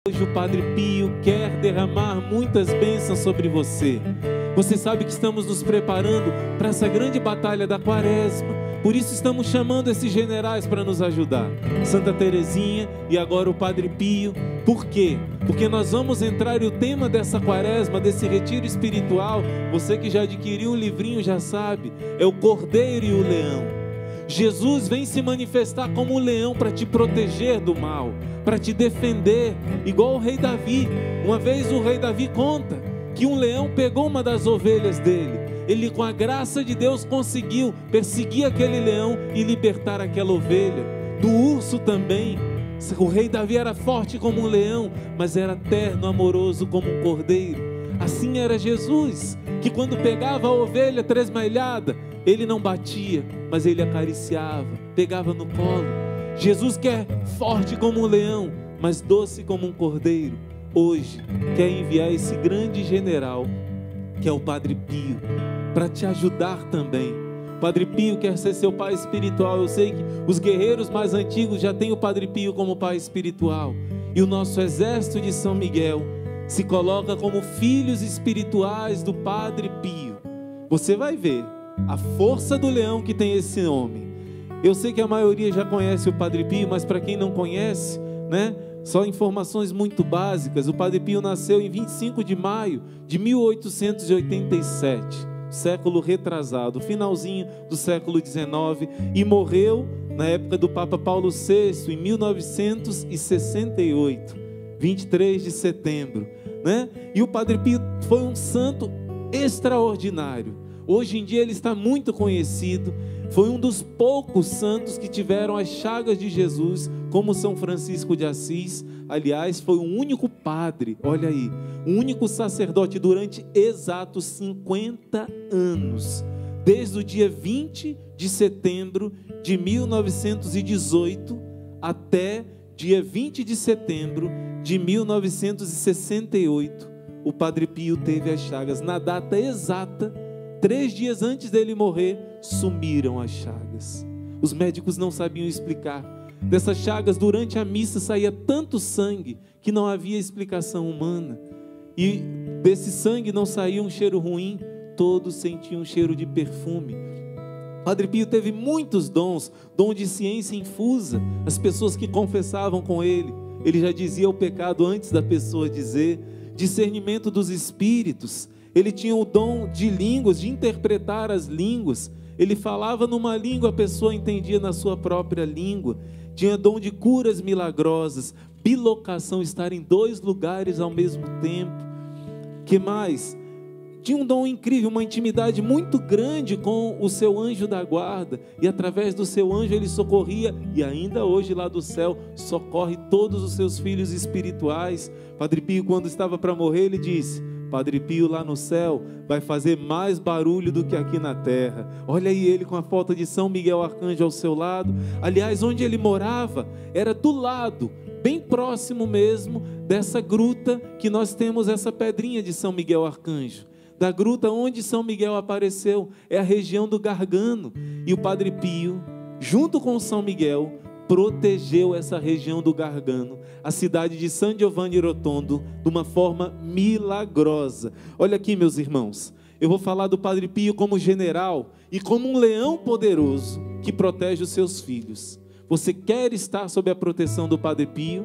Hoje o Padre Pio quer derramar muitas bênçãos sobre você. Você sabe que estamos nos preparando para essa grande batalha da Quaresma. Por isso estamos chamando esses generais para nos ajudar. Santa Teresinha e agora o Padre Pio. Por quê? Porque nós vamos entrar e o tema dessa Quaresma, desse retiro espiritual, você que já adquiriu o livrinho já sabe, é o Cordeiro e o Leão. Jesus vem se manifestar como um leão para te proteger do mal, para te defender, igual o rei Davi. Uma vez o rei Davi conta que um leão pegou uma das ovelhas dele. Ele, com a graça de Deus, conseguiu perseguir aquele leão e libertar aquela ovelha. Do urso também. O rei Davi era forte como um leão, mas era terno, amoroso como um cordeiro. Assim era Jesus, que quando pegava a ovelha tresmalhada, ele não batia, mas ele acariciava, pegava no colo. Jesus quer forte como um leão, mas doce como um cordeiro. Hoje quer enviar esse grande general, que é o Padre Pio, para te ajudar também. O Padre Pio quer ser seu pai espiritual. Eu sei que os guerreiros mais antigos já têm o Padre Pio como pai espiritual. E o nosso exército de São Miguel se coloca como filhos espirituais do Padre Pio. Você vai ver a força do leão que tem esse homem. Eu sei que a maioria já conhece o Padre Pio, mas para quem não conhece, né? Só informações muito básicas. O Padre Pio nasceu em 25 de maio de 1887, século retrasado, finalzinho do século XIX, e morreu na época do Papa Paulo VI, em 1968, 23 de setembro, né? E o Padre Pio foi um santo extraordinário. Hoje em dia ele está muito conhecido. Foi um dos poucos santos que tiveram as chagas de Jesus, como São Francisco de Assis. Aliás, foi o único padre, olha aí, o único sacerdote durante exatos 50 anos, desde o dia 20 de setembro de 1918 até dia 20 de setembro de 1968, o Padre Pio teve as chagas. Na data exata, 3 dias antes dele morrer, sumiram as chagas. Os médicos não sabiam explicar. Dessas chagas, durante a missa, saía tanto sangue que não havia explicação humana. E desse sangue não saía um cheiro ruim, todos sentiam um cheiro de perfume. Padre Pio teve muitos dons, dom de ciência infusa. As pessoas que confessavam com ele, ele já dizia o pecado antes da pessoa dizer. Discernimento dos espíritos. Ele tinha o dom de línguas, de interpretar as línguas. Ele falava numa língua, a pessoa entendia na sua própria língua. Tinha dom de curas milagrosas, bilocação, estar em 2 lugares ao mesmo tempo. Que mais? Tinha um dom incrível, uma intimidade muito grande com o seu anjo da guarda. E através do seu anjo ele socorria, e ainda hoje lá do céu, socorre todos os seus filhos espirituais. Padre Pio, quando estava para morrer, ele disse: Padre Pio lá no céu vai fazer mais barulho do que aqui na terra. Olha aí ele com a foto de São Miguel Arcanjo ao seu lado. Aliás, onde ele morava era do lado, bem próximo mesmo dessa gruta que nós temos essa pedrinha de São Miguel Arcanjo. Da gruta onde São Miguel apareceu é a região do Gargano. E o Padre Pio, junto com São Miguel, protegeu essa região do Gargano, a cidade de San Giovanni Rotondo, de uma forma milagrosa. Olha aqui, meus irmãos, eu vou falar do Padre Pio como general e como um leão poderoso que protege os seus filhos. Você quer estar sob a proteção do Padre Pio?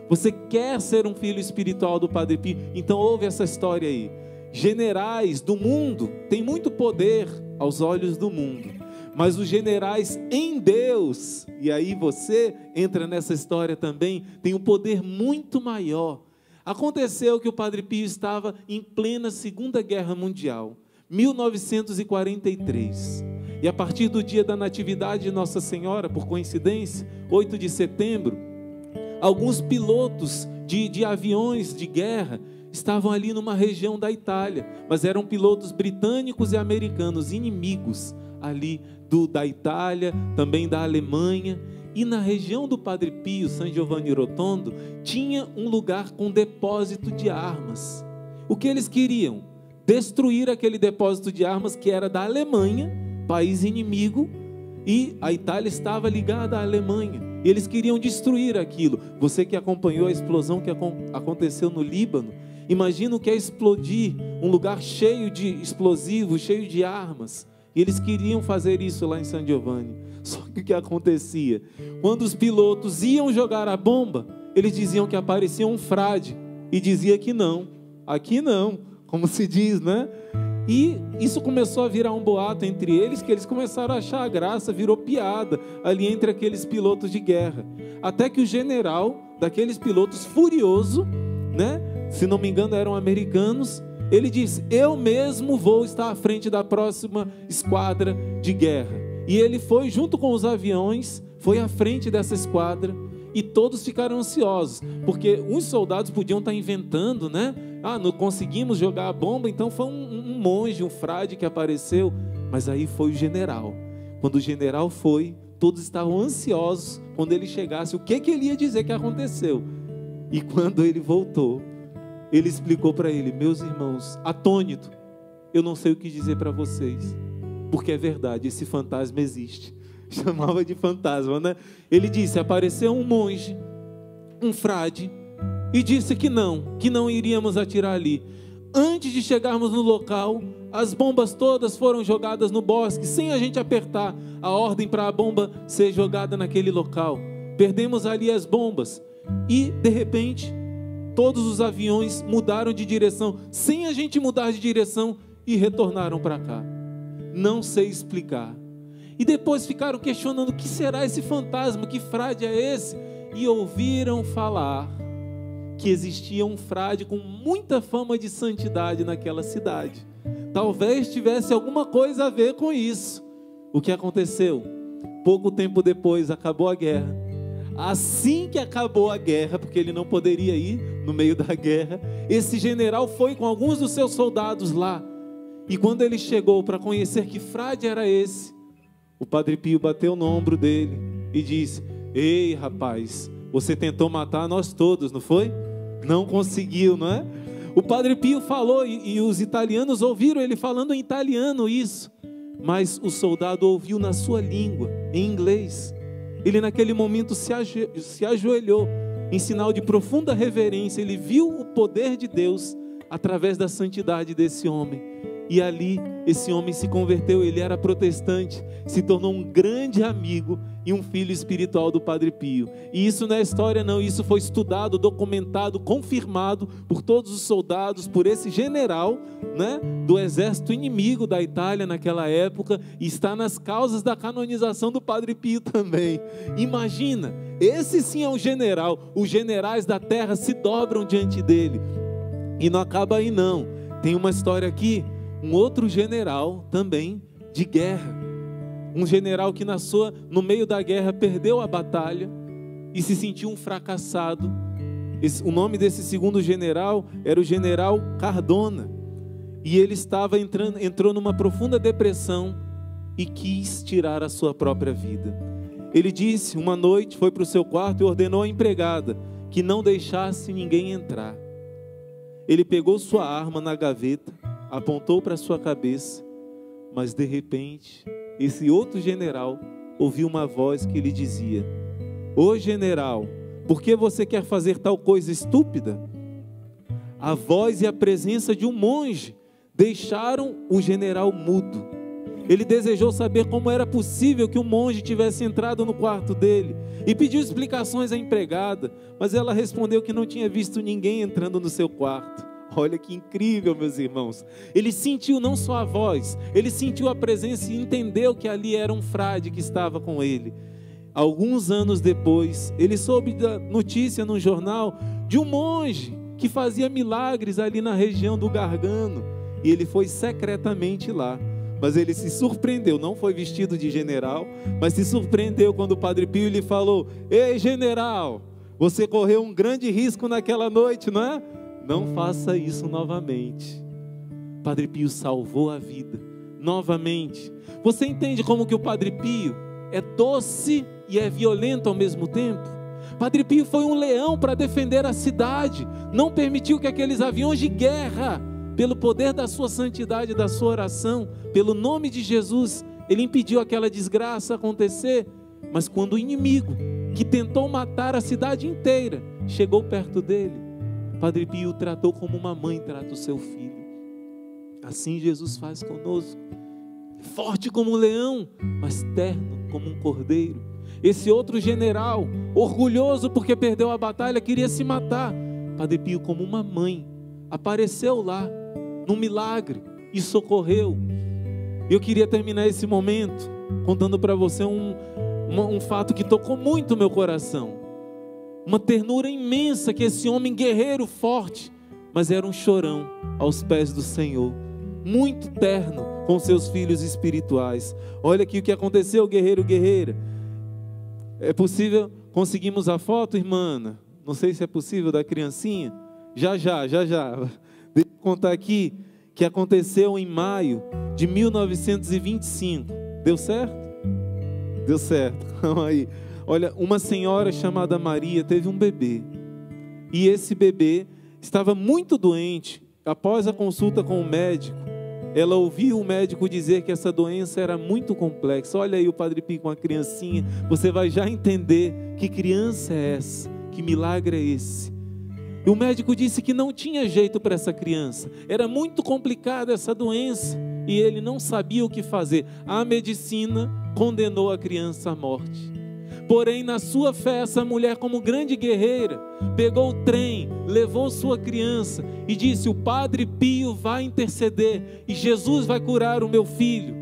Você quer ser um filho espiritual do Padre Pio? Então ouve essa história aí. Generais do mundo têm muito poder aos olhos do mundo, mas os generais em Deus, e aí você entra nessa história também, tem um poder muito maior. Aconteceu que o Padre Pio estava em plena Segunda Guerra Mundial, 1943, e a partir do dia da Natividade de Nossa Senhora, por coincidência, 8 de setembro, alguns pilotos de aviões de guerra estavam ali numa região da Itália, mas eram pilotos britânicos e americanos, inimigos ali da Itália, também da Alemanha. E na região do Padre Pio, San Giovanni Rotondo, tinha um lugar com depósito de armas. O que eles queriam? Destruir aquele depósito de armas que era da Alemanha, país inimigo, e a Itália estava ligada à Alemanha. E eles queriam destruir aquilo. Você que acompanhou a explosão que aconteceu no Líbano, imagina o que é explodir um lugar cheio de explosivos, cheio de armas. E eles queriam fazer isso lá em San Giovanni. Só que o que acontecia? Quando os pilotos iam jogar a bomba, eles diziam que aparecia um frade e dizia que não, aqui não, como se diz, né? E isso começou a virar um boato entre eles, que eles começaram a achar a graça, virou piada ali entre aqueles pilotos de guerra. Até que o general daqueles pilotos, furioso, né? Se não me engano eram americanos, ele disse: eu mesmo vou estar à frente da próxima esquadra de guerra. E ele foi junto com os aviões, foi à frente dessa esquadra, e todos ficaram ansiosos, porque uns soldados podiam estar inventando, né? Não conseguimos jogar a bomba, então foi um monge, um frade que apareceu. Mas aí foi o general. Quando o general foi, todos estavam ansiosos quando ele chegasse, o que ele ia dizer que aconteceu. E quando ele voltou, ele explicou para ele: meus irmãos, atônito, eu não sei o que dizer para vocês, porque é verdade, esse fantasma existe. Chamava de fantasma, né? Ele disse: apareceu um monge, um frade, e disse que não iríamos atirar ali. Antes de chegarmos no local, as bombas todas foram jogadas no bosque, sem a gente apertar a ordem para a bomba ser jogada naquele local. Perdemos ali as bombas, e de repente todos os aviões mudaram de direção, sem a gente mudar de direção, e retornaram para cá. Não sei explicar. E depois ficaram questionando: o que será esse fantasma? Que frade é esse? E ouviram falar que existia um frade com muita fama de santidade naquela cidade. Talvez tivesse alguma coisa a ver com isso. O que aconteceu? Pouco tempo depois acabou a guerra. Assim que acabou a guerra, porque ele não poderia ir no meio da guerra, esse general foi com alguns dos seus soldados lá. E quando ele chegou para conhecer que frade era esse, o Padre Pio bateu no ombro dele e disse: ei, rapaz, você tentou matar nós todos, não foi? Não conseguiu, não é? O Padre Pio falou, e os italianos ouviram ele falando em italiano isso, mas o soldado ouviu na sua língua, em inglês. Ele naquele momento se ajoelhou em sinal de profunda reverência. Ele viu o poder de Deus através da santidade desse homem. E ali esse homem se converteu. Ele era protestante, se tornou um grande amigo e um filho espiritual do Padre Pio. E isso não é história não, isso foi estudado, documentado, confirmado por todos os soldados, por esse general, né, do exército inimigo da Itália naquela época, e está nas causas da canonização do Padre Pio também. Imagina, esse sim é um general. Os generais da terra se dobram diante dele. E não acaba aí não, tem uma história aqui. Um outro general também de guerra, um general que no meio da guerra perdeu a batalha e se sentiu um fracassado. O nome desse segundo general era o general Cardona, e ele entrou numa profunda depressão e quis tirar a sua própria vida. Ele disse, uma noite foi para o seu quarto e ordenou à empregada que não deixasse ninguém entrar. Ele pegou sua arma na gaveta, apontou para sua cabeça, mas de repente, esse outro general ouviu uma voz que lhe dizia: ô general, por que você quer fazer tal coisa estúpida? A voz e a presença de um monge deixaram o general mudo. Ele desejou saber como era possível que um monge tivesse entrado no quarto dele e pediu explicações à empregada, mas ela respondeu que não tinha visto ninguém entrando no seu quarto. Olha que incrível, meus irmãos. Ele sentiu não só a voz, ele sentiu a presença e entendeu que ali era um frade que estava com ele. Alguns anos depois, ele soube da notícia no jornal de um monge que fazia milagres ali na região do Gargano. E ele foi secretamente lá. Mas ele se surpreendeu, não foi vestido de general, mas se surpreendeu quando o Padre Pio lhe falou: ei, general, você correu um grande risco naquela noite, não é? Não faça isso novamente. Padre Pio salvou a vida novamente. Você entende como que o Padre Pio é doce e é violento ao mesmo tempo? Padre Pio foi um leão para defender a cidade. Não permitiu que aqueles aviões de guerra, pelo poder da sua santidade, da sua oração, pelo nome de Jesus, ele impediu aquela desgraça acontecer. Mas quando o inimigo que tentou matar a cidade inteira, chegou perto dele. Padre Pio o tratou como uma mãe trata o seu filho. Assim Jesus faz conosco. Forte como um leão, mas terno como um cordeiro. Esse outro general, orgulhoso porque perdeu a batalha, queria se matar. Padre Pio, como uma mãe, apareceu lá, num milagre, e socorreu. Eu queria terminar esse momento contando para você um fato que tocou muito o meu coração. Uma ternura imensa que esse homem guerreiro forte, mas era um chorão aos pés do Senhor, muito terno com seus filhos espirituais. Olha aqui o que aconteceu, guerreiro, guerreira. É possível, conseguimos a foto, irmã Ana? Não sei se é possível, da criancinha. Já. Deixa eu contar aqui que aconteceu em maio de 1925. Deu certo? Deu certo. Calma aí. Olha, uma senhora chamada Maria teve um bebê. E esse bebê estava muito doente. Após a consulta com o médico, ela ouviu o médico dizer que essa doença era muito complexa. Olha aí o Padre Pio com a criancinha. Você vai já entender que criança é essa, que milagre é esse. E o médico disse que não tinha jeito para essa criança. Era muito complicada essa doença. E ele não sabia o que fazer. A medicina condenou a criança à morte. Porém, na sua fé, essa mulher, como grande guerreira, pegou o trem, levou sua criança e disse: o Padre Pio vai interceder e Jesus vai curar o meu filho.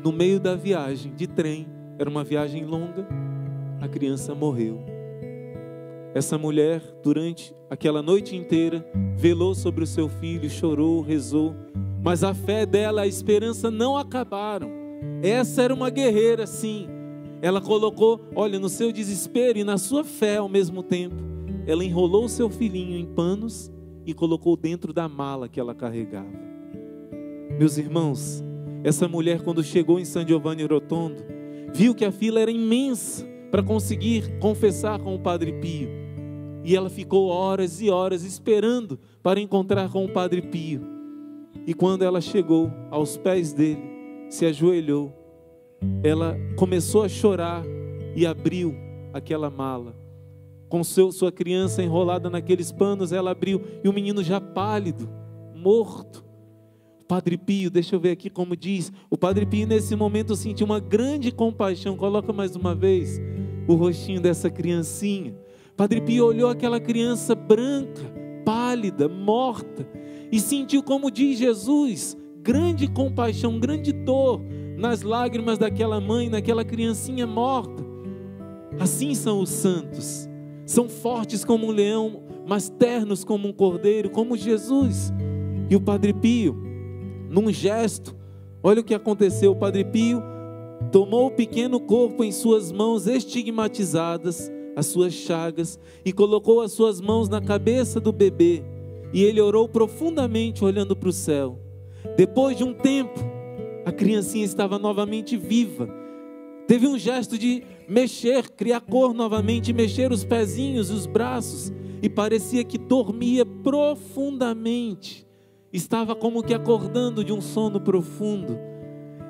No meio da viagem de trem, era uma viagem longa, a criança morreu. Essa mulher, durante aquela noite inteira, velou sobre o seu filho, chorou, rezou, mas a fé dela, a esperança não acabaram. Essa era uma guerreira, sim. Ela colocou, olha, no seu desespero e na sua fé ao mesmo tempo, ela enrolou o seu filhinho em panos e colocou dentro da mala que ela carregava. Meus irmãos, essa mulher, quando chegou em San Giovanni Rotondo, viu que a fila era imensa para conseguir confessar com o Padre Pio. E ela ficou horas e horas esperando para encontrar com o Padre Pio. E quando ela chegou aos pés dele, se ajoelhou, ela começou a chorar e abriu aquela mala. Com sua criança enrolada naqueles panos, ela abriu e o menino já pálido, morto. O Padre Pio, deixa eu ver aqui como diz, o Padre Pio nesse momento sentiu uma grande compaixão. Coloca mais uma vez o rostinho dessa criancinha. Padre Pio olhou aquela criança branca, pálida, morta, e sentiu, como diz Jesus, grande compaixão, grande dor nas lágrimas daquela mãe, naquela criancinha morta. Assim são os santos, são fortes como um leão, mas ternos como um cordeiro, como Jesus. E o Padre Pio, num gesto, olha o que aconteceu. O Padre Pio tomou o pequeno corpo em suas mãos estigmatizadas, as suas chagas, e colocou as suas mãos na cabeça do bebê, e ele orou profundamente olhando para o céu. Depois de um tempo, a criancinha estava novamente viva. Teve um gesto de mexer, criar cor novamente, mexer os pezinhos, os braços, e parecia que dormia profundamente. Estava como que acordando de um sono profundo.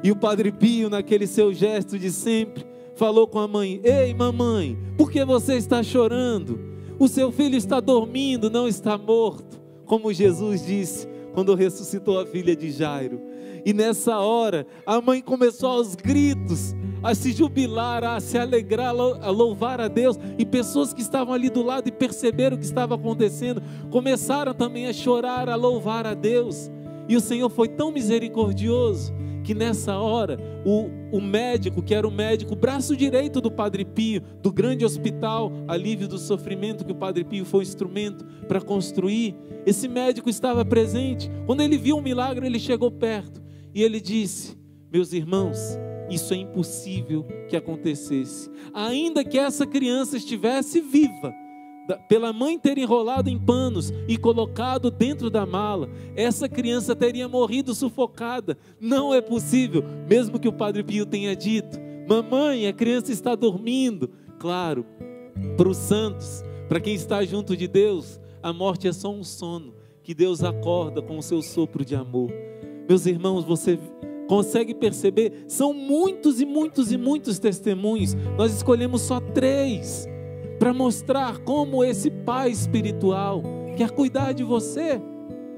E o Padre Pio, naquele seu gesto de sempre, falou com a mãe: ei, mamãe, por que você está chorando? O seu filho está dormindo, não está morto, como Jesus disse quando ressuscitou a filha de Jairo. E nessa hora, a mãe começou aos gritos, a se jubilar, a se alegrar, a louvar a Deus. E pessoas que estavam ali do lado e perceberam o que estava acontecendo, começaram também a chorar, a louvar a Deus. E o Senhor foi tão misericordioso, que nessa hora, o médico, que era o médico, braço direito do Padre Pio, do grande hospital Alívio do Sofrimento, que o Padre Pio foi um instrumento para construir, esse médico estava presente. Quando ele viu um milagre, ele chegou perto e ele disse: meus irmãos, isso é impossível que acontecesse. Ainda que essa criança estivesse viva, pela mãe ter enrolado em panos e colocado dentro da mala, essa criança teria morrido sufocada. Não é possível, mesmo que o Padre Pio tenha dito: mamãe, a criança está dormindo. Claro, para os santos, para quem está junto de Deus, a morte é só um sono que Deus acorda com o seu sopro de amor. Meus irmãos, você Consegue perceber? São muitos e muitos e muitos testemunhos. Nós escolhemos só 3 para mostrar como esse pai espiritual quer cuidar de você.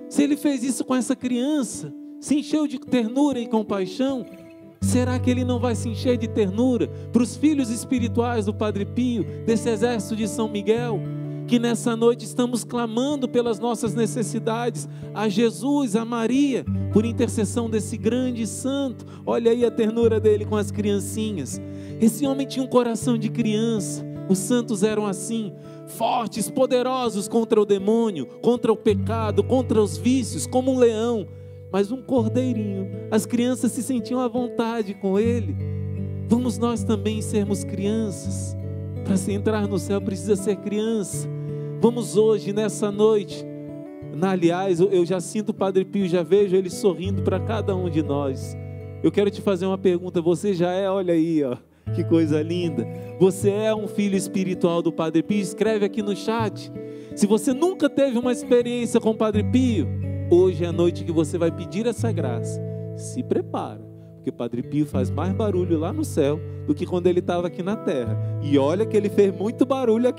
Se ele fez isso com essa criança, se encheu de ternura e compaixão, será que ele não vai se encher de ternura para os filhos espirituais do Padre Pio, desse exército de São Miguel, que nessa noite estamos clamando pelas nossas necessidades, a Jesus, a Maria, por intercessão desse grande santo? Olha aí a ternura dele com as criancinhas. Esse homem tinha um coração de criança. Os santos eram assim, fortes, poderosos contra o demônio, contra o pecado, contra os vícios, como um leão, mas um cordeirinho. As crianças se sentiam à vontade com ele. Vamos nós também sermos crianças. Para se entrar no céu precisa ser criança. Vamos hoje, nessa noite, aliás, eu já sinto o Padre Pio, já vejo ele sorrindo para cada um de nós. Eu quero te fazer uma pergunta, você já é, olha aí, ó, que coisa linda. Você é um filho espiritual do Padre Pio? Escreve aqui no chat. Se você nunca teve uma experiência com o Padre Pio, hoje é a noite que você vai pedir essa graça. Se prepara, porque o Padre Pio faz mais barulho lá no céu do que quando ele estava aqui na terra. E olha que ele fez muito barulho aqui